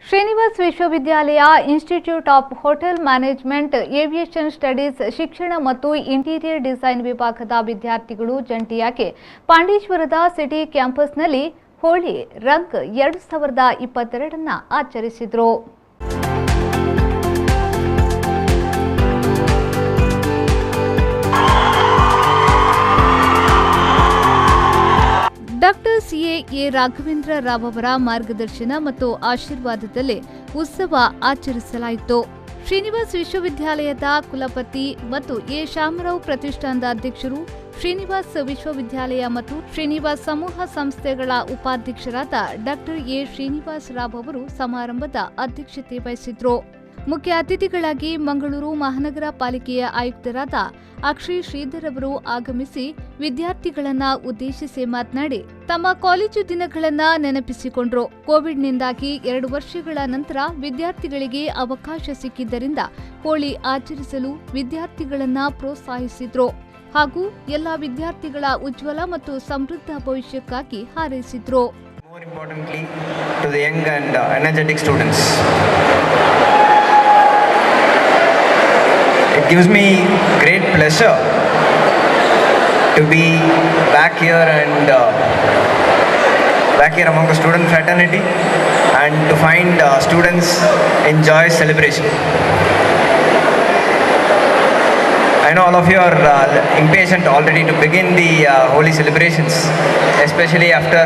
ಶ್ರೀನಿವಾಸ್ ವಿಶ್ವವಿದ್ಯಾಲಯ institute of hotel management aviation studies ಶಿಕ್ಷಣ ಮತ್ತು ಇಂಟೀರಿಯರ್ ಡಿಸೈನ್ ವಿಭಾಗದ ವಿದ್ಯಾರ್ಥಿಗಳು ಜಂಟಿಯಾಗಿ ಪಾಂಡೇಶ್ವರದ ಸಿಟಿ ಕ್ಯಾಂಪಸ್ನಲ್ಲಿ ಹೋಳಿ ರಂಗ್ 2022 ಆಚರಿಸಿದರು. Doctor CA. ರಾಘವೇಂದ್ರ ರಾವ್ ಅವರ ಮಾರ್ಗದರ್ಶನ ಮತ್ತು ಆಶೀರ್ವಾದದಲ್ಲಿ ಉತ್ಸವ ಆಚರಿಸಲಾಯಿತು. ಶ್ರೀನಿವಾಸ್ ವಿಶ್ವವಿದ್ಯಾಲಯದ ಕುಲಪತಿ ಮತ್ತು ಎ. ಶಾಮರಾವ್ ಪ್ರತಿಷ್ಠಾನದ ಅಧ್ಯಕ್ಷರು, ಶ್ರೀನಿವಾಸ್ ವಿಶ್ವವಿದ್ಯಾಲಯ ಮತ್ತು ಶ್ರೀನಿವಾಸ್ ಸಮೂಹ ಸಂಸ್ಥೆಗಳ ಉಪಾಧ್ಯಕ್ಷರಾದ ಡಾಕ್ಟರ್ ಎ. ಶ್ರೀನಿವಾಸ್ ರಾವ್ ಅವರು ಸಮಾರಂಭದ ಅಧ್ಯಕ್ಷತೆ ವಹಿಸಿದ್ರು. ಮುಖ್ಯ ಅತಿಥಿಗಳಾಗಿ ಮಂಗಳೂರು ಮಹಾನಗರ ಪಾಲಿಕೆಯ ಆಯುಕ್ತರಾದ ಅಕ್ಷಯ್ ಶ್ರೀಧರ್ ಅವರು ಆಗಮಿಸಿ ವಿದ್ಯಾರ್ಥಿಗಳನ್ನ ಉದ್ದೇಶಿಸಿ ಮಾತನಾಡಿ ತಮ್ಮ ಕಾಲೇಜು ದಿನಗಳನ್ನ ನೆನಪಿಸಿಕೊಂಡ್ರು. ಕೋವಿಡ್ನಿಂದಾಗಿ 2 ವರ್ಷಗಳ ನಂತರ ವಿದ್ಯಾರ್ಥಿಗಳಿಗೆ ಅವಕಾಶ ಸಿಕ್ಕಿದ್ದರಿಂದ ಹೋಳಿ ಆಚರಿಸಲು ವಿದ್ಯಾರ್ಥಿಗಳನ್ನ ಪ್ರೋತ್ಸಾಹಿಸಿದ್ರು ಹಾಗೂ ಎಲ್ಲ ವಿದ್ಯಾರ್ಥಿಗಳ ಉಜ್ವಲ ಮತ್ತು ಸಮೃದ್ಧ ಭವಿಷ್ಯಕ್ಕಾಗಿ ಹಾರೈಸಿದ್ರು. It gives me great pleasure to be back here among the student fraternity and to find students enjoy celebration. I know all of you are impatient already to begin the Holi celebrations, especially after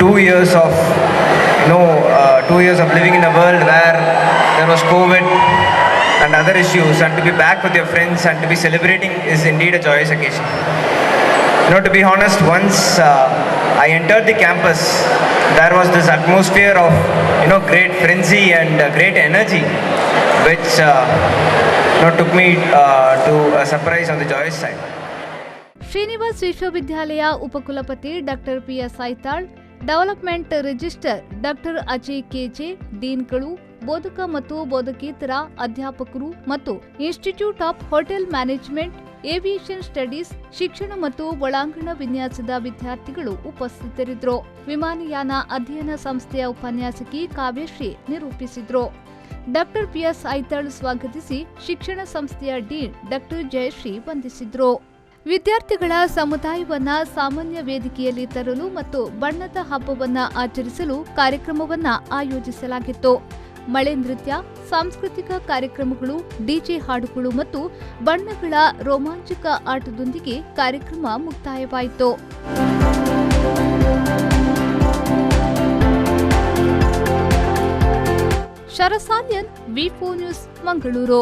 2 years of 2 years of living in a world where there was COVID and other issues, and to be back with your friends and to be celebrating is indeed a joyous occasion. To be honest, once I entered the campus, there was this atmosphere of great frenzy and great energy, which took me to a surprise on the joyous side. Srinivas ವಿಶ್ವವಿದ್ಯಾಲಯ ಉಪಕುಲಪತಿ doctor P S. Aithal, development register doctor Ajay K J, ಡೀನ್ಗಳು, ಬೋಧಕ ಮತ್ತು ಬೋಧಕೇತರ ಅಧ್ಯಾಪಕರು ಮತ್ತು institute of hotel management aviation studies ಶಿಕ್ಷಣ ಮತ್ತು ಒಳಾಂಗಣ ವಿನ್ಯಾಸದ ವಿದ್ಯಾರ್ಥಿಗಳು ಉಪಸ್ಥಿತರಿದ್ದರು. ವಿಮಾನಯಾನ ಅಧ್ಯಯನ ಸಂಸ್ಥೆಯ ಉಪನ್ಯಾಸಕಿ ಕಾವ್ಯಶ್ರೀ ನಿರೂಪಿಸಿದ್ರು. Doctor P S. ಐತಾಳ್ ಸ್ವಾಗತಿಸಿ ಶಿಕ್ಷಣ ಸಂಸ್ಥೆಯ ಡೀನ್ ಡಾಕ್ಟರ್ ಜಯಶ್ರೀ ವಂದಿಸಿದ್ರು. ವಿದ್ಯಾರ್ಥಿಗಳ ಸಮುದಾಯವನ್ನ ಸಾಮಾನ್ಯ ವೇದಿಕೆಯಲ್ಲಿ ತರಲು ಮತ್ತು ಬಣ್ಣದ ಹಬ್ಬವನ್ನ ಆಚರಿಸಲು ಕಾರ್ಯಕ್ರಮವನ್ನ ಆಯೋಜಿಸಲಾಗಿತ್ತು. ಮಳೆ ನೃತ್ಯ, ಸಾಂಸ್ಕೃತಿಕ ಕಾರ್ಯಕ್ರಮಗಳು, ಡಿಜೆ ಹಾಡುಗಳು ಮತ್ತು ಬಣ್ಣಗಳ ರೋಮಾಂಚಕ ಆಟದೊಂದಿಗೆ ಕಾರ್ಯಕ್ರಮ ಮುಕ್ತಾಯವಾಯಿತು. ಶರಸಾಲ್ಯನ್, ವಿ4 ನ್ಯೂಸ್, ಮಂಗಳೂರು.